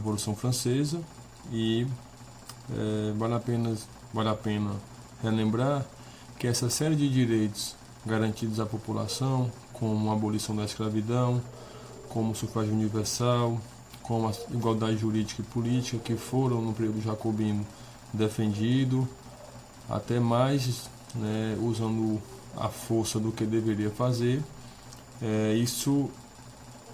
Revolução Francesa e vale a pena relembrar que essa série de direitos garantidos à população, como a abolição da escravidão, como o sufrágio universal, como a igualdade jurídica e política, que foram no período jacobino defendido, até mais, né, usando a força do que deveria fazer. Isso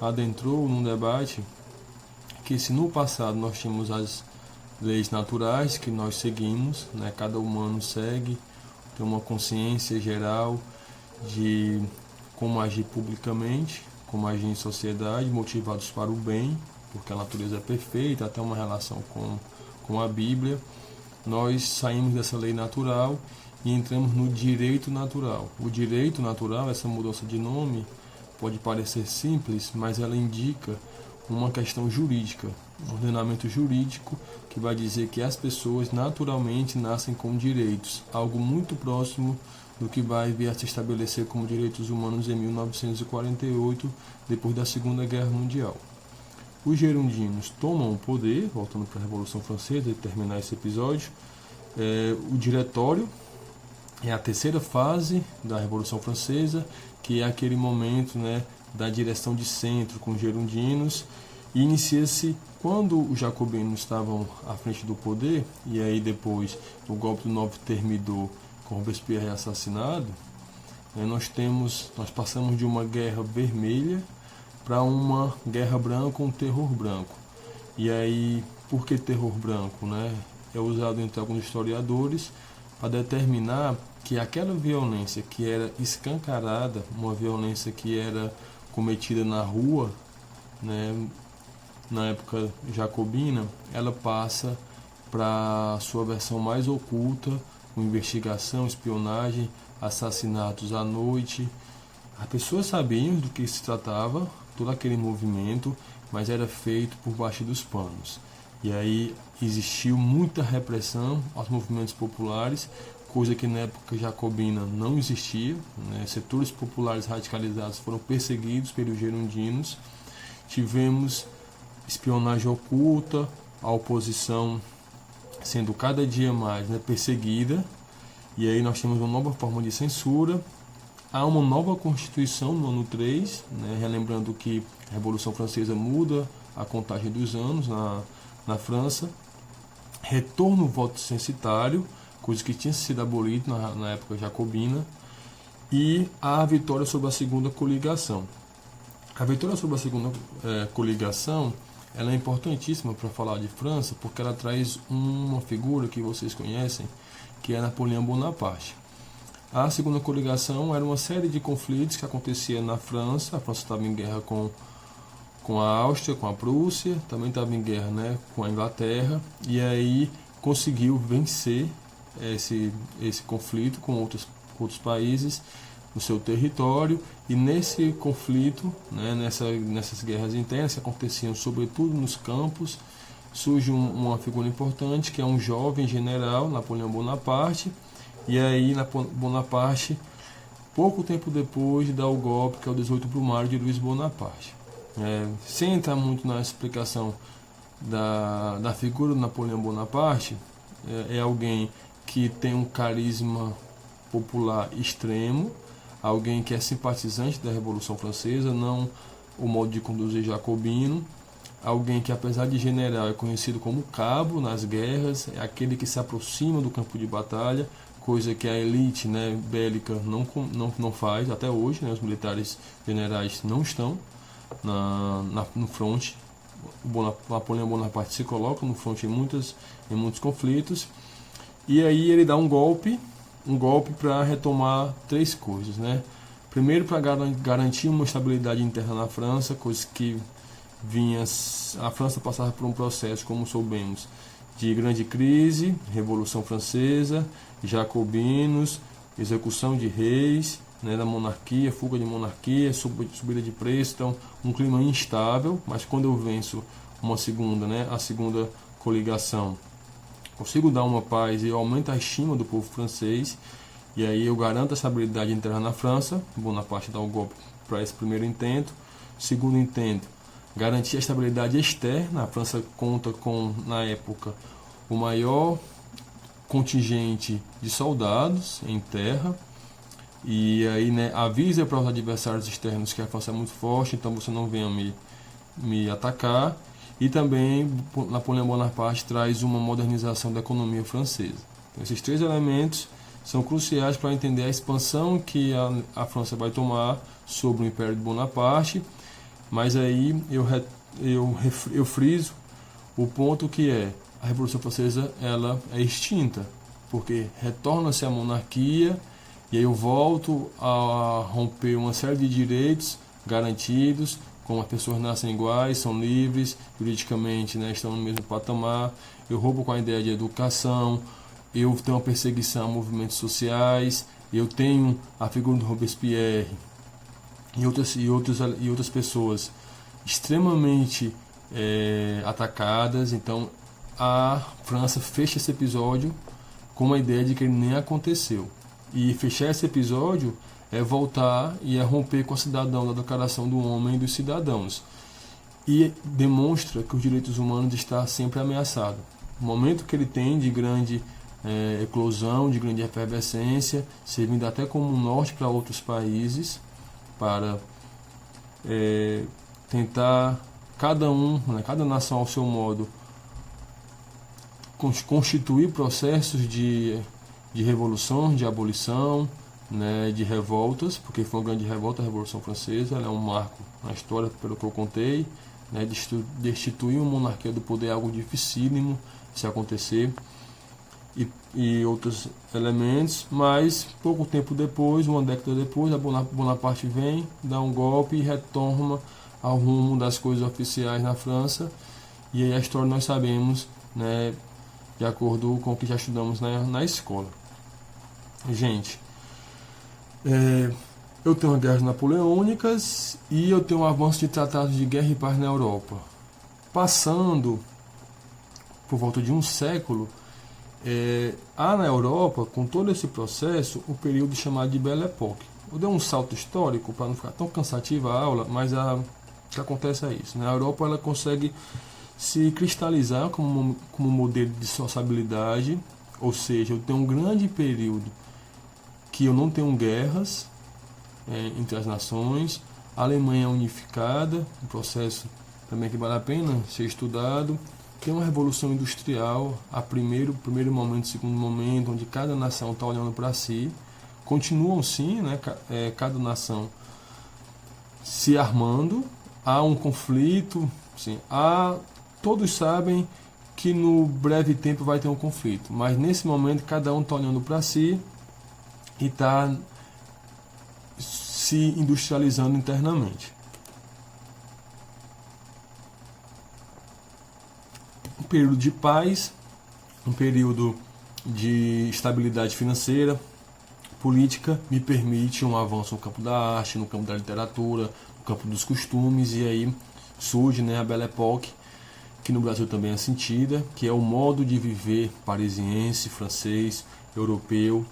adentrou num debate que, se no passado nós tínhamos as leis naturais que nós seguimos, né, cada humano segue, tem uma consciência geral de como agir publicamente, como agir em sociedade, motivados para o bem, porque a natureza é perfeita, até uma relação com a Bíblia. Nós saímos dessa lei natural e entramos no direito natural. O direito natural, essa mudança de nome, pode parecer simples, mas ela indica uma questão jurídica, um ordenamento jurídico que vai dizer que as pessoas naturalmente nascem com direitos, algo muito próximo do que vai vir a se estabelecer como direitos humanos em 1948, depois da Segunda Guerra Mundial. Os gerundinos tomam o poder, voltando para a Revolução Francesa e terminar esse episódio. O diretório é a terceira fase da Revolução Francesa, que é aquele momento, né, da direção de centro com os gerundinos, e inicia-se quando os jacobinos estavam à frente do poder, e aí depois o golpe do 9 terminou com Robespierre assassinado. Nós passamos de uma guerra vermelha para uma guerra branca, um terror branco. E aí, por que terror branco, né? É usado entre alguns historiadores para determinar que aquela violência que era escancarada, uma violência que era cometida na rua, né, na época jacobina, ela passa para sua versão mais oculta, com investigação, espionagem, assassinatos à noite. As pessoas sabiam do que se tratava, todo aquele movimento, mas era feito por baixo dos panos. E aí existiu muita repressão aos movimentos populares, coisa que na época jacobina não existia, né? Setores populares radicalizados foram perseguidos pelos gerundinos. Tivemos espionagem oculta, a oposição sendo cada dia mais, né, perseguida, e aí nós temos uma nova forma de censura. Há uma nova Constituição no ano 3, né, relembrando que a Revolução Francesa muda a contagem dos anos na França. Retorno ao voto censitário, coisa que tinha sido abolido na época jacobina, e a vitória sobre a segunda coligação. A vitória sobre a segunda coligação, ela é importantíssima para falar de França, porque ela traz uma figura que vocês conhecem, que é Napoleão Bonaparte. A segunda coligação era uma série de conflitos que acontecia na França. A França estava em guerra com a Áustria, com a Prússia, também estava em guerra, né, com a Inglaterra, e aí conseguiu vencer esse conflito com outros países no seu território. E nesse conflito, né, nessas guerras internas que aconteciam sobretudo nos campos, surge uma figura importante, que é um jovem general, Napoleão Bonaparte. E aí Bonaparte, pouco tempo depois, dá o golpe, que é o 18 Brumário de Luiz Bonaparte. Sem entrar muito na explicação da figura do Napoleão Bonaparte, é alguém que tem um carisma popular extremo, alguém que é simpatizante da Revolução Francesa, não o modo de conduzir jacobino, alguém que, apesar de general, é conhecido como cabo nas guerras, é aquele que se aproxima do campo de batalha, coisa que a elite, né, bélica não faz até hoje, né? Os militares generais não estão no fronte. Napoleão Bonaparte se coloca no fronte em muitos conflitos, e aí ele dá um golpe para retomar três coisas, né? Primeiro, para garantir uma estabilidade interna na França, coisa que a França passava por um processo, como soubemos, de grande crise, Revolução Francesa, jacobinos, execução de reis, né, da monarquia, fuga de monarquia, subida de preço, então um clima instável. Mas quando eu venço uma segunda, né, a segunda coligação, consigo dar uma paz e eu aumento a estima do povo francês, e aí eu garanto a estabilidade interna na França. Bonaparte dá o golpe para esse primeiro intento. Segundo intento, garantir a estabilidade externa. A França conta com, na época, o maior contingente de soldados em terra, e aí, né, avisa para os adversários externos que a França é muito forte, então você não venha me atacar. E também Napoleão Bonaparte traz uma modernização da economia francesa. Então, esses três elementos são cruciais para entender a expansão que a França vai tomar sobre o Império de Bonaparte. Mas aí eu friso o ponto que é: a Revolução Francesa ela é extinta, porque retorna-se a monarquia, e aí eu volto a romper uma série de direitos garantidos, como as pessoas nascem iguais, são livres, juridicamente, né, estão no mesmo patamar. Eu roubo com a ideia de educação, eu tenho uma perseguição a movimentos sociais, eu tenho a figura do Robespierre e outras pessoas extremamente atacadas. Então a França fecha esse episódio com a ideia de que ele nem aconteceu. E fechar esse episódio é voltar e é romper com a cidadão da Declaração do Homem e dos Cidadãos. E demonstra que os direitos humanos estão sempre ameaçados. O momento que ele tem de grande eclosão, de grande efervescência, servindo até como um norte para outros países, para tentar cada nação ao seu modo, constituir processos de revolução, de abolição, né, de revoltas, porque foi uma grande revolta a Revolução Francesa. Ela é um marco na história, pelo que eu contei, né, destituir uma monarquia do poder é algo dificílimo se acontecer, e outros elementos. Mas pouco tempo depois, uma década depois, a Bonaparte vem, dá um golpe e retorna ao rumo das coisas oficiais na França, e aí a história nós sabemos, né, de acordo com o que já estudamos na escola. Gente, eu tenho as guerras napoleônicas e eu tenho um avanço de tratados de guerra e paz na Europa. Passando por volta de um século, há na Europa, com todo esse processo, o período chamado de Belle Époque. Eu dei um salto histórico para não ficar tão cansativa a aula, mas o que acontece é isso. Na Europa ela consegue se cristalizar como modelo de sociabilidade, ou seja, eu tenho um grande período que eu não tenho guerras entre as nações. A Alemanha é unificada, um processo também que vale a pena ser estudado. Tem uma revolução industrial, primeiro momento, segundo momento, onde cada nação está olhando para si. Continuam sim, né, cada nação se armando. Há um conflito, sim, todos sabem que no breve tempo vai ter um conflito, mas nesse momento cada um está olhando para si e está se industrializando internamente. Um período de paz, um período de estabilidade financeira, política, me permite um avanço no campo da arte, no campo da literatura, no campo dos costumes, e aí surge, né, a Belle Époque, que no Brasil também é sentida, que é o modo de viver parisiense, francês, europeu,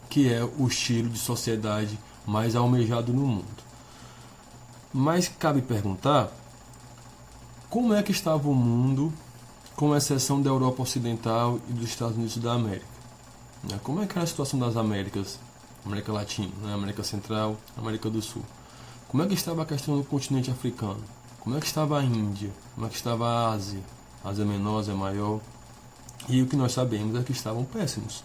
que é o estilo de sociedade mais almejado no mundo. Mas cabe perguntar como é que estava o mundo, com exceção da Europa Ocidental e dos Estados Unidos da América. Como é que era a situação das Américas, América Latina, América Central, América do Sul? Como é que estava a questão do continente africano? Como é que estava a Índia? Como é que estava a Ásia? Ásia Menor, Ásia Maior? E o que nós sabemos é que estavam péssimos.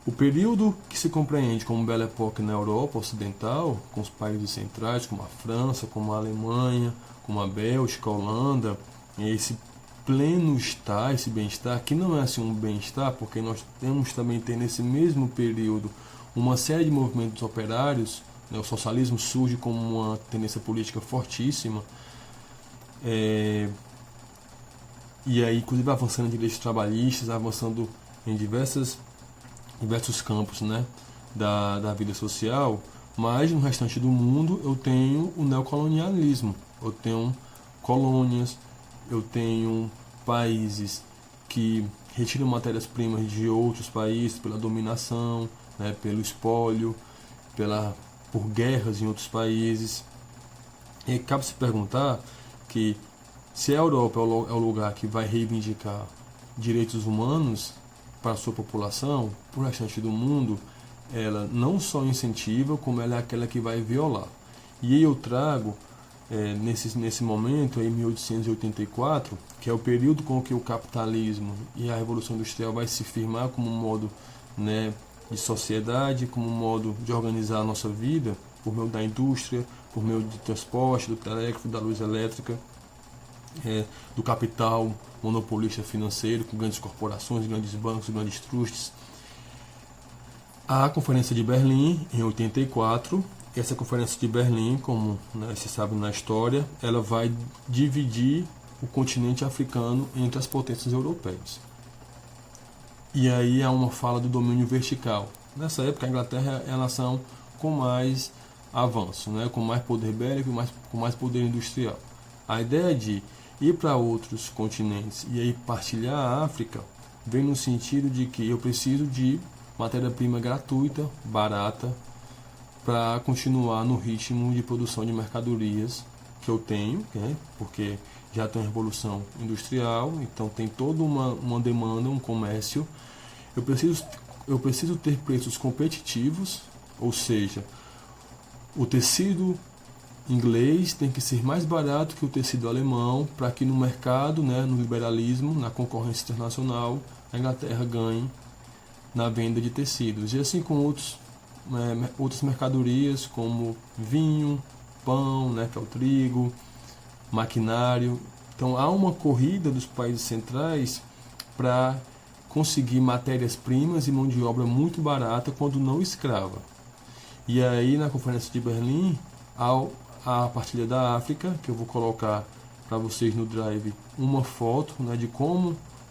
O período que se compreende como Belle Époque na Europa Ocidental, com os países centrais, como a França, como a Alemanha, como a Bélgica, a Holanda, esse pleno estar, esse bem-estar, que não é assim um bem-estar, porque nós temos também ter nesse mesmo período uma série de movimentos operários, né? O socialismo surge como uma tendência política fortíssima, e aí inclusive avançando em direitos trabalhistas, avançando em diversos campos, né, da vida social. Mas no restante do mundo eu tenho o neocolonialismo, eu tenho colônias, eu tenho países que retiram matérias-primas de outros países pela dominação, né, pelo espólio, por guerras em outros países. E cabe se perguntar que se a Europa é o lugar que vai reivindicar direitos humanos para a sua população, para o restante do mundo, ela não só incentiva, como ela é aquela que vai violar. E aí eu trago, nesse momento, em 1884, que é o período com que o capitalismo e a Revolução Industrial vai se firmar como um modo, né, de sociedade, como um modo de organizar a nossa vida, por meio da indústria, por meio do transporte, do telégrafo, da luz elétrica, do capital monopolista financeiro, com grandes corporações, grandes bancos, grandes trustes. A Conferência de Berlim, em 84, essa Conferência de Berlim, como, né, se sabe na história, ela vai dividir o continente africano entre as potências europeias. E aí há uma fala do domínio vertical. Nessa época, a Inglaterra é a nação com mais avanço, né, com mais poder bélico, com mais poder industrial. A ideia de ir para outros continentes e aí partilhar a África vem no sentido de que eu preciso de matéria-prima gratuita, barata, para continuar no ritmo de produção de mercadorias que eu tenho, né? Porque já tem a revolução industrial, então tem toda uma demanda, um comércio. Eu preciso ter preços competitivos, ou seja, o tecido inglês tem que ser mais barato que o tecido alemão, para que no mercado, né, no liberalismo, na concorrência internacional, a Inglaterra ganhe na venda de tecidos. E assim com outras mercadorias como vinho, pão, né, que é o trigo, maquinário. Então há uma corrida dos países centrais para conseguir matérias-primas e mão de obra muito barata, quando não escrava. E aí na Conferência de Berlim, a partilha da África, que eu vou colocar para vocês no Drive uma foto, né,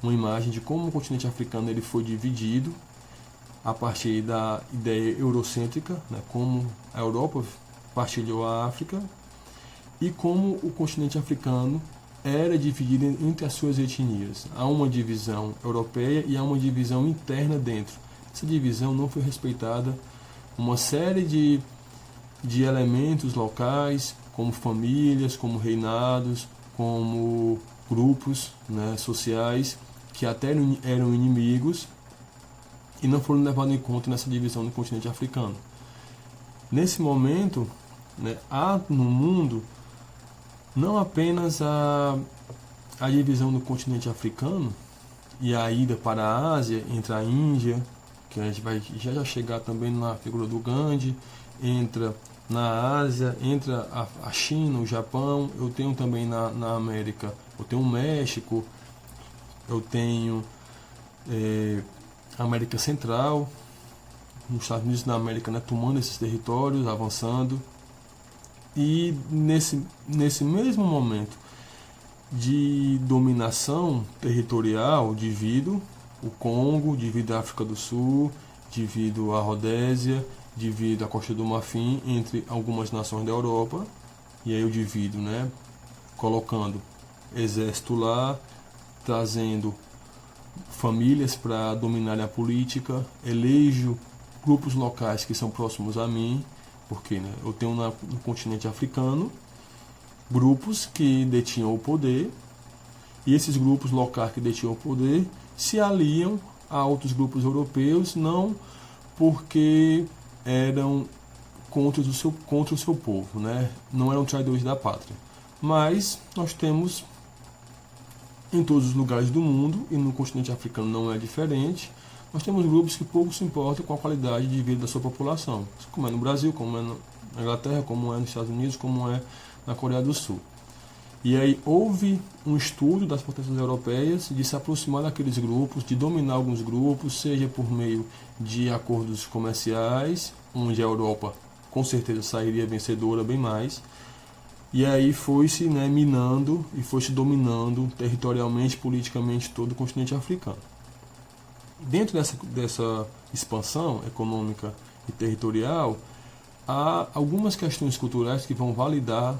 uma imagem de como o continente africano ele foi dividido a partir da ideia eurocêntrica, né, como a Europa partilhou a África e como o continente africano era dividido entre as suas etnias. Há uma divisão europeia e há uma divisão interna dentro. Essa divisão não foi respeitada. Uma série de elementos locais, como famílias, como reinados, como grupos, né, sociais, que até eram inimigos e não foram levados em conta nessa divisão do continente africano. Nesse momento, né, há no mundo não apenas a divisão do continente africano e a ida para a Ásia, entre a Índia, que a gente vai já chegar também na figura do Gandhi, entra na Ásia, entra a China, o Japão, eu tenho também na América, eu tenho o México, eu tenho a América Central, nos Estados Unidos da América, né, tomando esses territórios, avançando. E nesse mesmo momento de dominação territorial, divido o Congo, divido a África do Sul, divido a Rodésia, divido a Costa do Marfim entre algumas nações da Europa, e aí eu divido, né, colocando exército lá, trazendo famílias para dominarem a política, elejo grupos locais que são próximos a mim, porque, né, eu tenho no continente africano grupos que detinham o poder, e esses grupos locais que detinham o poder se aliam a outros grupos europeus, não porque eram contra o seu povo, né? Não eram traidores da pátria. Mas nós temos em todos os lugares do mundo, e no continente africano não é diferente, nós temos grupos que pouco se importam com a qualidade de vida da sua população, como é no Brasil, como é na Inglaterra, como é nos Estados Unidos, como é na Coreia do Sul. E aí houve um estudo das potências europeias de se aproximar daqueles grupos, de dominar alguns grupos, seja por meio de acordos comerciais, onde a Europa com certeza sairia vencedora bem mais, e aí foi-se, né, minando e foi-se dominando territorialmente, politicamente todo o continente africano. Dentro dessa expansão econômica e territorial, há algumas questões culturais que vão validar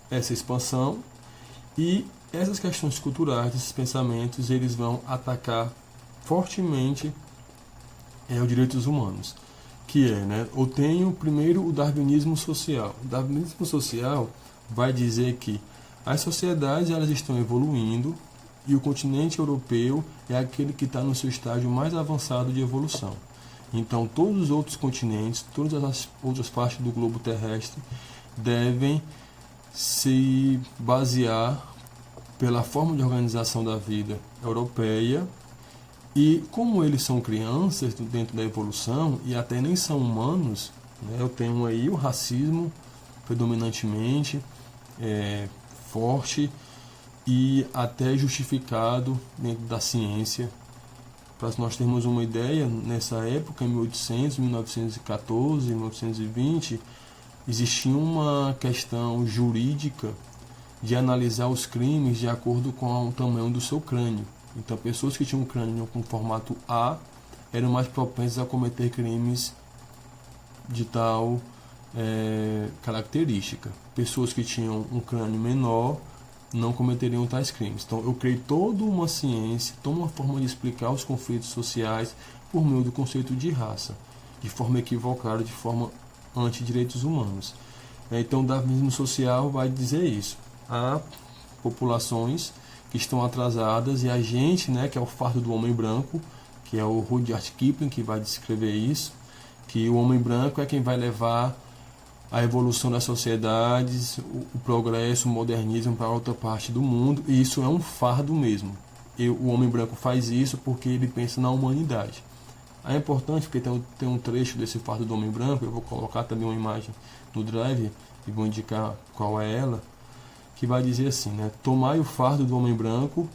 essa expansão, e essas questões culturais, esses pensamentos, eles vão atacar fortemente os direitos humanos, que é, né, eu tenho primeiro o darwinismo social. O darwinismo social vai dizer que As sociedades elas estão evoluindo e o continente europeu é aquele que está no seu estágio mais avançado de evolução. Então, todos os outros continentes, todas as outras partes do globo terrestre devem se basear pela forma de organização da vida europeia. E como eles são crianças dentro da evolução e até nem são humanos, né, eu tenho aí o racismo predominantemente forte e até justificado dentro da ciência. Para nós termos uma ideia, nessa época, em 1800, 1914, 1920, existia uma questão jurídica de analisar os crimes de acordo com o tamanho do seu crânio. Então, pessoas que tinham um crânio com formato A eram mais propensas a cometer crimes de tal característica. Pessoas que tinham um crânio menor não cometeriam tais crimes. Então, eu criei toda uma ciência, toda uma forma de explicar os conflitos sociais por meio do conceito de raça, de forma equivocada, de forma anti-direitos humanos. Então, o darwinismo social vai dizer isso. Há populações que estão atrasadas e a gente, né, que é o fardo do homem branco, que é o Rudyard Kipling que vai descrever isso, que o homem branco é quem vai levar a evolução das sociedades, o progresso, o modernismo para outra parte do mundo, e isso é um fardo mesmo. O homem branco faz isso porque ele pensa na humanidade. É importante porque tem um trecho desse fardo do homem branco, eu vou colocar também uma imagem no Drive e vou indicar qual é ela, que vai dizer assim, né? Tomai o fardo do homem branco,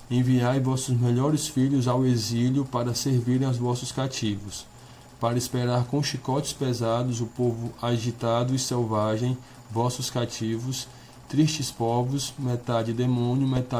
enviai vossos melhores filhos ao exílio para servirem aos vossos cativos, para esperar com chicotes pesados o povo agitado e selvagem, vossos cativos, tristes povos, metade demônio, metade